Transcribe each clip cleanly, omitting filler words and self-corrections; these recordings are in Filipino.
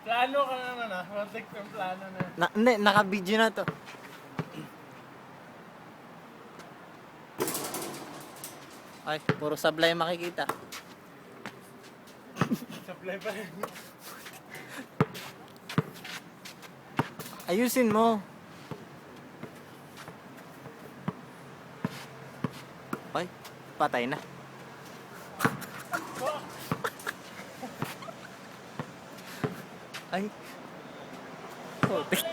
Plano ka naman ah. Protect yung plano na. Hindi, naka-video na to. Ay, puro sablay makikita. Supply pa rin. Ayusin mo. Ay, patay na. Ay. Putik.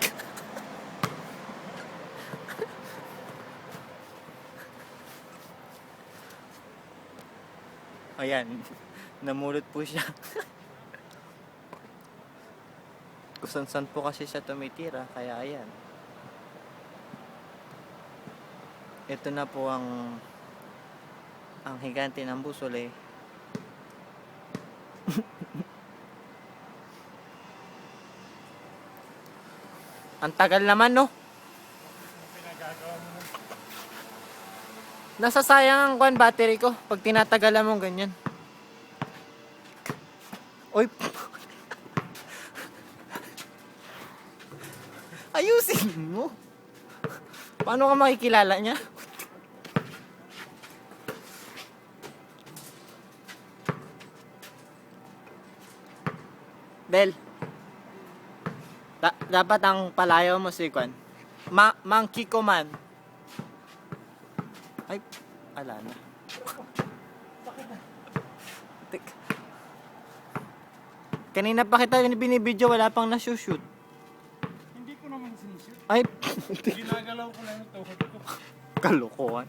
Ayan. Namulot po siya. Kusan-san po kasi siya tumitira. Kaya ayan. Ito na po ang higante ng busol eh. Ang tagal naman, no? Pinagagawa mo na. Nasasayang ang battery ko pag tinatagalan mo ganyan. Oy. Ayusin mo. Paano ka makikilala niya? Del. Dapat ang palayaw mo si Kwan. Monkey Command. Ay, ala na. Kanina pa kita binibidyo, wala pang nasushoot. Hindi ko naman sinishoot. Ay, Ginagalaw ko lang yung tuhod ko. kalokohan.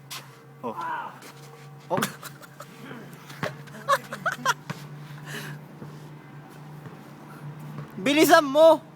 Oh. Oh. Bilisan mo!